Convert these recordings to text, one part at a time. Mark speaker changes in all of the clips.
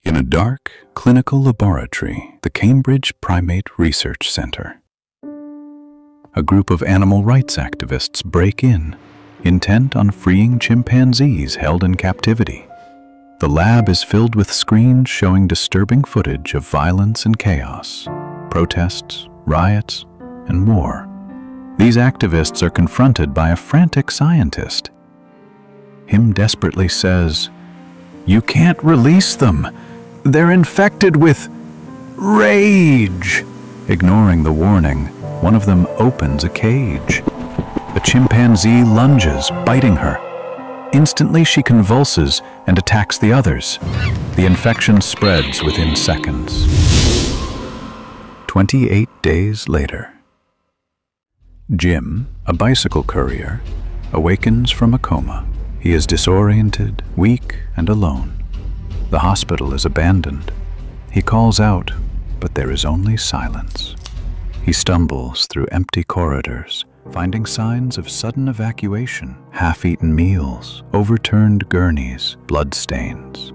Speaker 1: In a dark, clinical laboratory, the Cambridge Primate Research Center, a group of animal rights activists break in, intent on freeing chimpanzees held in captivity. The lab is filled with screens showing disturbing footage of violence and chaos, protests, riots, and more. These activists are confronted by a frantic scientist. Him desperately says, "You can't release them. They're infected with rage." Ignoring the warning, one of them opens a cage. A chimpanzee lunges, biting her. Instantly, she convulses and attacks the others. The infection spreads within seconds. 28 days later, Jim, a bicycle courier, awakens from a coma. He is disoriented, weak, and alone. The hospital is abandoned. He calls out, but there is only silence. He stumbles through empty corridors, finding signs of sudden evacuation, half-eaten meals, overturned gurneys, bloodstains.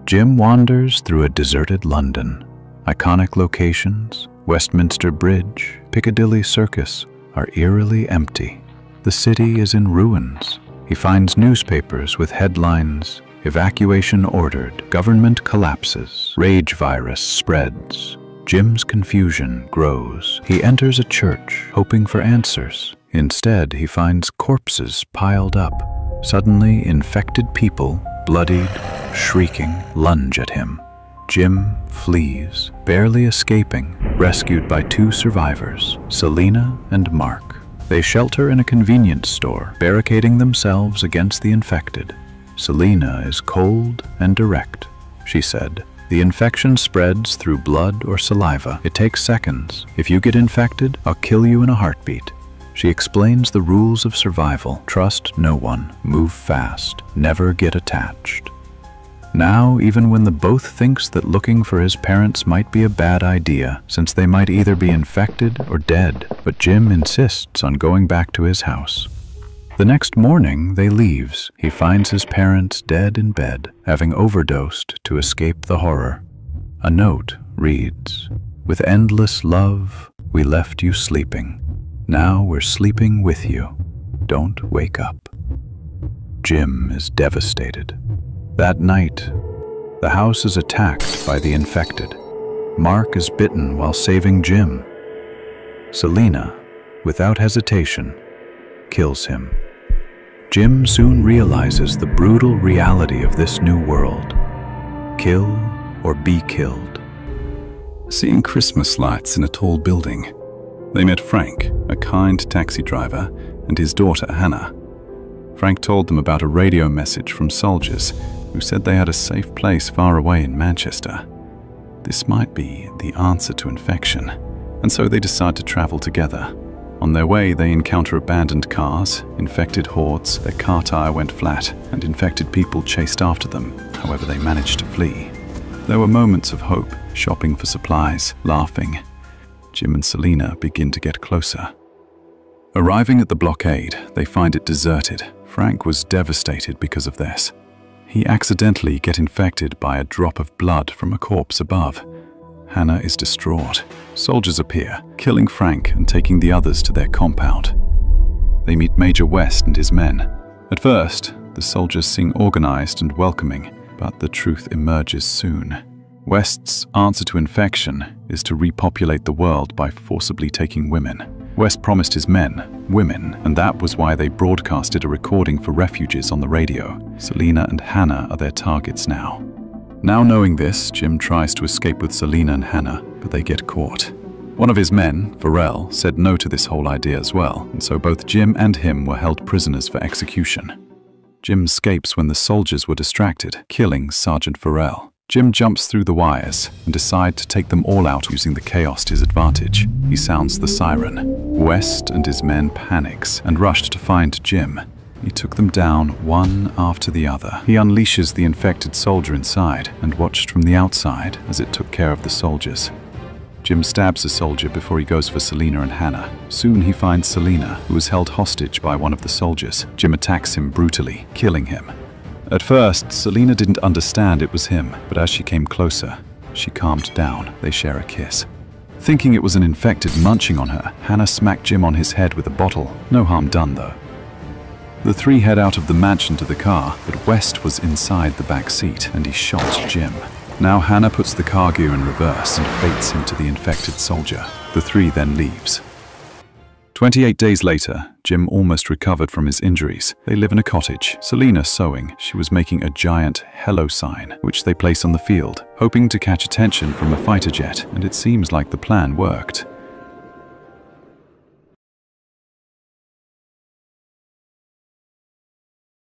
Speaker 1: Jim wanders through a deserted London. Iconic locations, Westminster Bridge, Piccadilly Circus, are eerily empty. The city is in ruins. He finds newspapers with headlines, "Evacuation ordered, government collapses, rage virus spreads." Jim's confusion grows. He enters a church, hoping for answers. Instead, he finds corpses piled up. Suddenly, infected people, bloodied, shrieking, lunge at him. Jim flees, barely escaping, rescued by two survivors, Selina and Mark. They shelter in a convenience store, barricading themselves against the infected. Selina is cold and direct. She said, "The infection spreads through blood or saliva. It takes seconds. If you get infected, I'll kill you in a heartbeat." She explains the rules of survival. Trust no one. Move fast. Never get attached. Now, even when the both thinks that looking for his parents might be a bad idea, since they might either be infected or dead, but Jim insists on going back to his house. The next morning, they leaves. He finds his parents dead in bed, having overdosed to escape the horror. A note reads, "With endless love, we left you sleeping. Now we're sleeping with you. Don't wake up." Jim is devastated. That night, the house is attacked by the infected. Mark is bitten while saving Jim. Selina, without hesitation, kills him. Jim soon realizes the brutal reality of this new world. Kill or be killed.
Speaker 2: Seeing Christmas lights in a tall building, they met Frank, a kind taxi driver, and his daughter Hannah. Frank told them about a radio message from soldiers who said they had a safe place far away in Manchester. This might be the answer to infection, and so they decide to travel together. On their way, they encounter abandoned cars, infected hordes, their car tire went flat, and infected people chased after them. However, they managed to flee. There were moments of hope, shopping for supplies, laughing. Jim and Selina begin to get closer. Arriving at the blockade, they find it deserted. Frank was devastated because of this. He accidentally gets infected by a drop of blood from a corpse above. Hannah is distraught. Soldiers appear, killing Frank and taking the others to their compound. They meet Major West and his men. At first, the soldiers seem organized and welcoming, but the truth emerges soon. West's answer to infection is to repopulate the world by forcibly taking women. West promised his men women, and that was why they broadcasted a recording for refugees on the radio. Selina and Hannah are their targets now. Now knowing this, Jim tries to escape with Selina and Hannah, but they get caught. One of his men, Farrell, said no to this whole idea as well, and so both Jim and him were held prisoners for execution. Jim escapes when the soldiers were distracted, killing Sergeant Farrell. Jim jumps through the wires and decides to take them all out using the chaos to his advantage. He sounds the siren. West and his men panics and rush to find Jim. He took them down one after the other. He unleashes the infected soldier inside and watched from the outside as it took care of the soldiers. Jim stabs the soldier before he goes for Selina and Hannah. Soon he finds Selina, who is held hostage by one of the soldiers. Jim attacks him brutally, killing him. At first, Selena didn't understand it was him, but as she came closer, she calmed down. They share a kiss. Thinking it was an infected munching on her, Hannah smacked Jim on his head with a bottle. No harm done, though. The three head out of the mansion to the car, but West was inside the back seat, and he shot Jim. Now Hannah puts the car gear in reverse and baits him to the infected soldier. The three then leaves. 28 days later, Jim almost recovered from his injuries. They live in a cottage. Selena sewing. She was making a giant hello sign, which they place on the field, hoping to catch attention from a fighter jet, and it seems like the plan worked.